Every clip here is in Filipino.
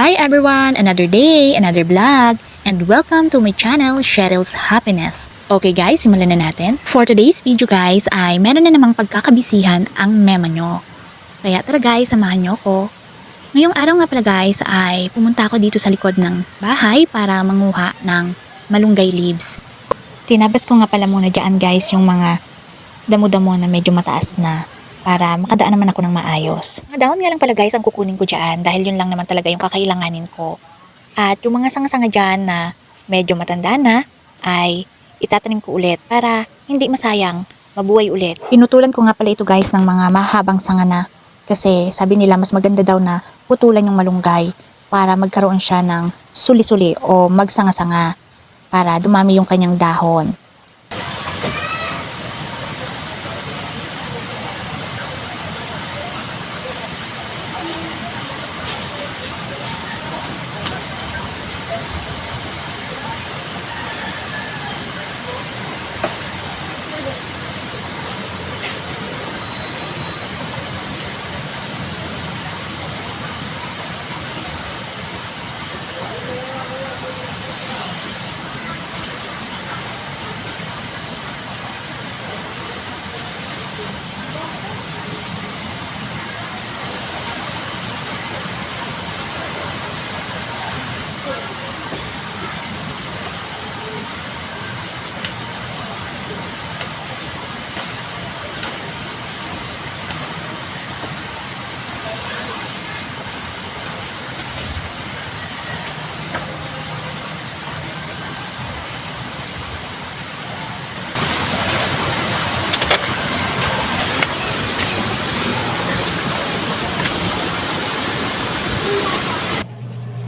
Hi everyone! Another day, another vlog, and welcome to my channel, Cheryl's Happiness. Okay guys, simulan na natin. For today's video guys, ay meron na namang pagkakabisihan ang mema nyo. Kaya tara guys, samahan nyo ko. Ngayong araw nga pala guys, ay pumunta ako dito sa likod ng bahay para manguha ng malunggay leaves. Tinabas ko nga pala muna dyan guys yung mga damo-damo na medyo mataas na, para makadaan naman ako ng maayos. Mga dahon nga lang pala guys ang kukunin ko dyan dahil yun lang naman talaga yung kakailanganin ko. At yung mga sanga-sanga dyan na medyo matanda na ay itatanim ko ulit para hindi masayang, mabuhay ulit. Pinutulan ko nga pala ito guys ng mga mahabang sanga na kasi sabi nila mas maganda daw na putulan yung malunggay para magkaroon siya ng suli-suli o magsanga-sanga para dumami yung kanyang dahon.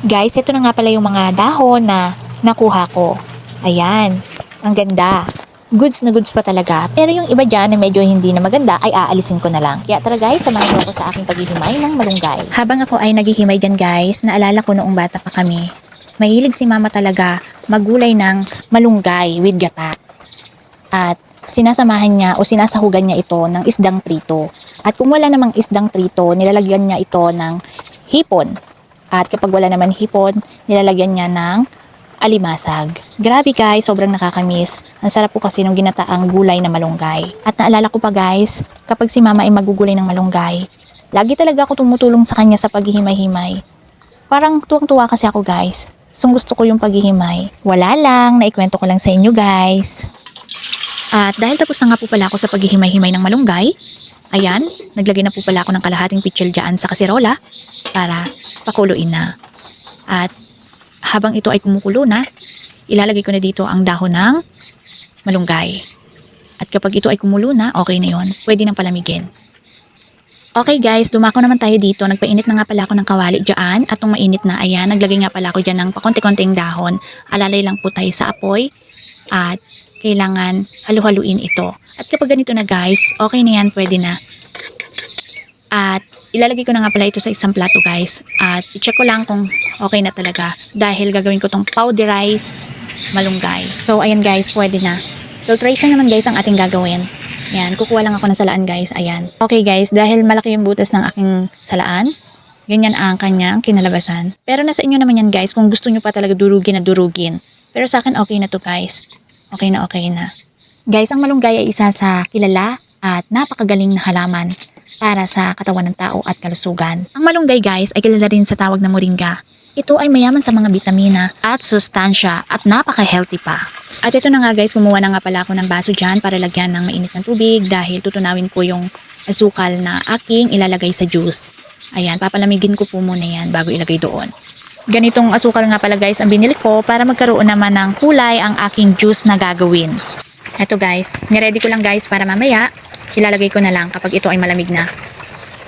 Guys, ito na nga pala yung mga dahon na nakuha ko. Ayan, ang ganda. Goods na goods pa talaga. Pero yung iba dyan na medyo hindi na maganda ay aalisin ko na lang. Kaya tara guys, samahan niyo ako sa aking paghihimay ng malunggay. Habang ako ay naghihimay dyan guys, naalala ko noong bata pa kami. Mahilig si mama talaga magulay ng malunggay with gata. At sinasamahan niya o sinasahugan niya ito ng isdang prito. At kung wala namang isdang prito, nilalagyan niya ito ng hipon. At kapag wala naman hipon, nilalagyan niya ng alimasag. Grabe guys, sobrang nakakamiss. Ang sarap po kasi nung ginataang gulay na malunggay. At naalala ko pa guys, kapag si mama ay magugulay ng malunggay, lagi talaga ako tumutulong sa kanya sa paghihimay-himay. Parang tuwang-tuwa kasi ako guys. Gusto ko yung paghihimay. Wala lang, naikwento ko lang sa inyo guys. At dahil tapos na nga po pala ako sa paghihimay-himay ng malunggay, ayan, naglagay na po pala ako ng kalahating pitsil dyan sa kaserola para pakuluin na. At habang ito ay kumukulo na, ilalagay ko na dito ang dahon ng malunggay. At kapag ito ay kumulo na, okay na yon. Pwede nang palamigin. Okay guys, dumako naman tayo dito. Nagpainit na nga pala ako ng kawali dyan. At nung mainit na, ayan, naglagay nga pala ako dyan ng pakonti-konting dahon. Alalay lang po tayo sa apoy. At kailangan halu-haluin ito. At kapag ganito na guys, okay na yan, pwede na. At ilalagay ko na nga pala ito sa isang plato guys. At i-check ko lang kung okay na talaga. Dahil gagawin ko tong powderized malunggay. So ayan guys, pwede na. Filtration naman guys ang ating gagawin. Ayan, kukuha lang ako ng salaan guys. Ayan. Okay guys, dahil malaki yung butas ng aking salaan, ganyan ang kanyang kinalabasan. Pero nasa inyo naman yan guys kung gusto nyo pa talaga durugin na durugin. Pero sa akin okay na to guys. Okay na okay na. Guys, ang malunggay ay isa sa kilala at napakagaling na halaman para sa katawan ng tao at kalusugan. Ang malunggay guys ay kilala rin sa tawag na moringa. Ito ay mayaman sa mga bitamina at sustansya at napaka-healthy pa. At ito na nga guys, kumuha na nga pala ako ng baso dyan para lagyan ng mainit ng tubig dahil tutunawin ko yung asukal na aking ilalagay sa juice. Ayan, papalamigin ko po muna yan bago ilagay doon. Ganitong asukal nga pala guys ang binili ko para magkaroon naman ng kulay ang aking juice na gagawin. Ito guys, niready ko lang guys para mamaya ilalagay ko na lang kapag ito ay malamig na.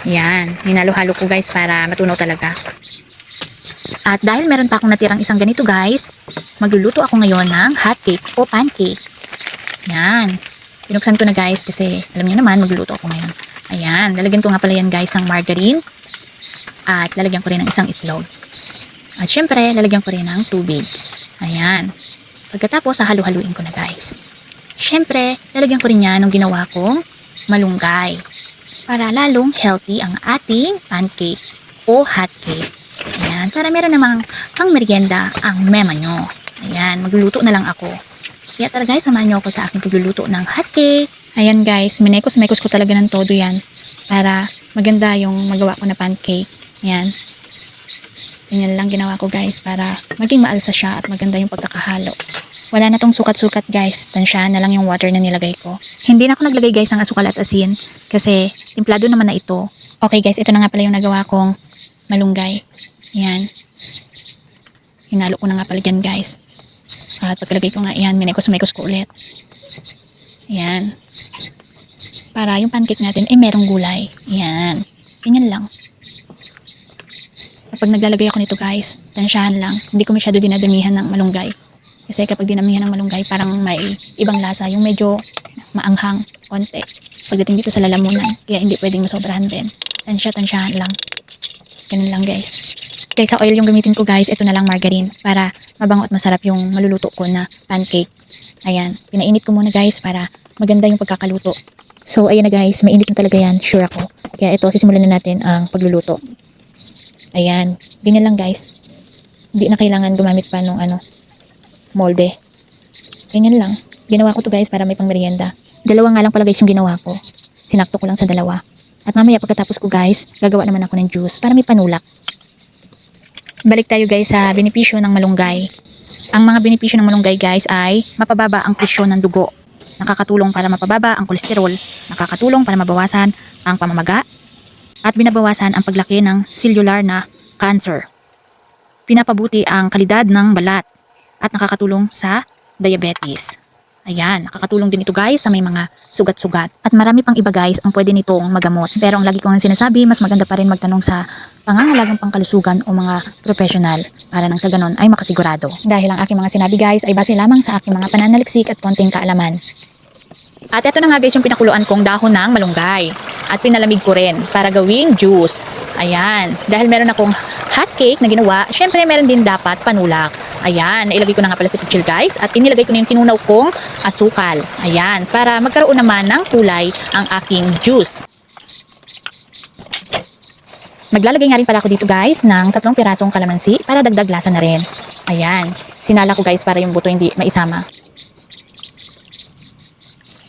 Yan, hinalo-halo ko guys para matunaw talaga. At dahil meron pa akong natirang isang ganito guys, magluluto ako ngayon ng hot cake o pancake. Yan. Pinuksan ko na guys kasi alam niyo naman magluluto ako ngayon. Ayan, lalagyan ko nga pala yan guys ng margarine. At lalagyan ko rin ng isang itlog. At syempre, lalagyan ko rin ng tubig. Ayan. Pagkatapos, halu-haluin ko na guys. Syempre, lalagyan ko rin yan ng ginawa kong malunggay. Para lalong healthy ang ating pancake o hot cake. Ayan, para meron namang pang merienda ang mema nyo. Ayan, magluluto na lang ako. Kaya tara guys, samahan nyo ako sa aking pagluluto ng hot cake. Ayan guys, minekos-mekos ko talaga ng todo yan. Para maganda yung magawa ko na pancake. Ayan. Ganyan lang ginawa ko guys para maging maalsa siya at maganda yung pagkakahalo. Wala na tong sukat-sukat guys. Tansya na lang yung water na nilagay ko. Hindi na ako naglagay guys ng asukal at asin kasi timplado naman na ito. Okay guys, ito na nga pala yung nagawa kong malunggay. Yan. Hinalo ko na nga pala dyan guys. At pagkalagay ko nga yan, minekos-mekos ko ulit. Yan. Para yung pancake natin ay merong gulay. Yan. Ganyan lang. Kapag naglalagay ako nito guys, tansyahan lang. Hindi ko masyado dinadamihan ng malunggay. Kasi kapag dinamihan ng malunggay, parang may ibang lasa. Yung medyo maanghang, konti. Pagdating dito sa lalamunan, kaya hindi pwedeng masobrahan din. Tansyahan lang. Ganun lang guys. Guys, sa oil yung gamitin ko guys, ito na lang margarine. Para mabango at masarap yung maluluto ko na pancake. Ayan, pinainit ko muna guys para maganda yung pagkakaluto. So ayan na guys, mainit na talaga yan, sure ako. Kaya ito, sisimulan na natin ang pagluluto. Ayan, ganyan lang guys. Hindi na kailangan gumamit pa nung molde. Ganyan lang. Ginawa ko to guys para may pang merienda. Dalawa nga lang pala guys yung ginawa ko. Sinakto ko lang sa dalawa. At mamaya pagkatapos ko guys, gagawa naman ako ng juice para may panulak. Balik tayo guys sa benepisyo ng malunggay. Ang mga benepisyo ng malunggay guys ay mapababa ang presyon ng dugo. Nakakatulong para mapababa ang kolesterol. Nakakatulong para mabawasan ang pamamaga. At binabawasan ang paglaki ng cellular na cancer. Pinapabuti ang kalidad ng balat. At nakakatulong sa diabetes. Ayan, nakakatulong din ito guys sa may mga sugat-sugat. At marami pang iba guys ang pwede nitong magamot. Pero ang lagi ko nga sinasabi, mas maganda pa rin magtanong sa pangangalagang pangkalusugan o mga professional para nang sa ganon ay makasigurado. Dahil ang aking mga sinabi guys ay base lamang sa aking mga pananaliksik at konting kaalaman. At ito na nga guys yung pinakuluan kong dahon ng malunggay. At pinalamig ko rin para gawing juice. Ayan, dahil meron akong hot cake na ginawa, syempre meron din dapat panulak. Ayan, nailagay ko na nga pala si kutsil guys at inilagay ko na yung tinunaw kong asukal. Ayan, para magkaroon naman ng kulay ang aking juice. Maglalagay nga rin pala ako dito guys ng 3 pirasong kalamansi para dagdag lasa na rin. Ayan, sinala ko guys para yung buto hindi maisama.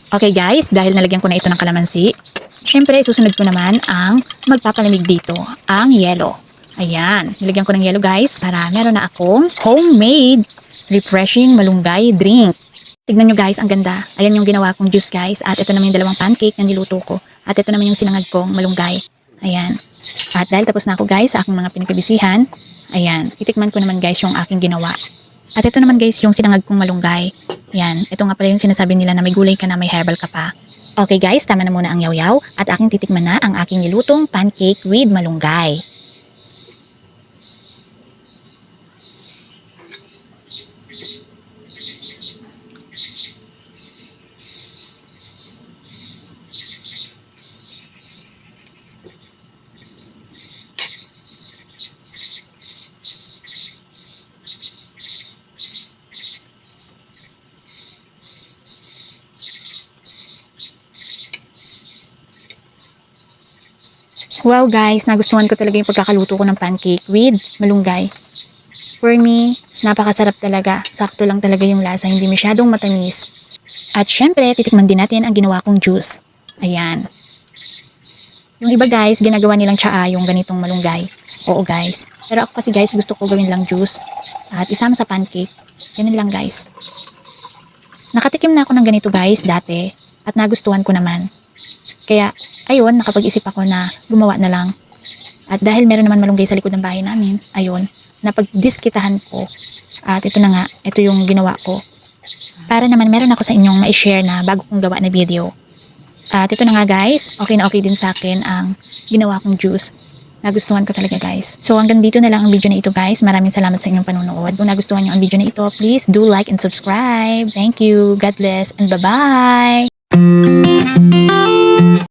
Okay guys, dahil nalagyan ko na ito ng kalamansi, syempre susunod ko naman ang magpapalamig dito, ang yelo. Ayan, nilagyan ko ng yelo guys para meron na akong homemade refreshing malunggay drink. Tignan nyo guys, ang ganda. Ayan yung ginawa kong juice guys at ito naman yung 2 pancake na niluto ko. At ito naman yung sinangag kong malunggay. Ayan. At dahil tapos na ako guys sa aking mga pinagkabisihan, ayan, titikman ko naman guys yung aking ginawa. At ito naman guys yung sinangag kong malunggay. Ayan, ito nga pala yung sinasabi nila na may gulay ka na may herbal ka pa. Okay guys, tama na muna ang yaw-yaw at aking titikman na ang aking nilutong pancake with malunggay. Wow guys, nagustuhan ko talaga yung pagkakaluto ko ng pancake with malunggay. For me, napakasarap talaga. Sakto lang talaga yung lasa, hindi masyadong matamis. At syempre, titikman din natin ang ginawa kong juice. Ayan. Yung iba guys, ginagawa nilang tsaa yung ganitong malunggay. Oo guys. Pero ako kasi guys, gusto ko gawin lang juice. At isama sa pancake. Ganun lang guys. Nakatikim na ako ng ganito guys dati. At nagustuhan ko naman. Kaya, ayun, nakapag-isip ako na gumawa na lang. At dahil meron naman malunggay sa likod ng bahay namin, ayun, napag-diskitahan ko. At ito na nga, ito yung ginawa ko. Para naman meron ako sa inyong ma-share na bago kong gawa na video. At ito na nga guys, okay na okay din sa akin ang ginawa kong juice. Nagustuhan ko talaga guys. So hanggang dito na lang ang video na ito guys. Maraming salamat sa inyong panonood. Kung nagustuhan nyo ang video na ito, please do like and subscribe. Thank you. God bless and bye-bye.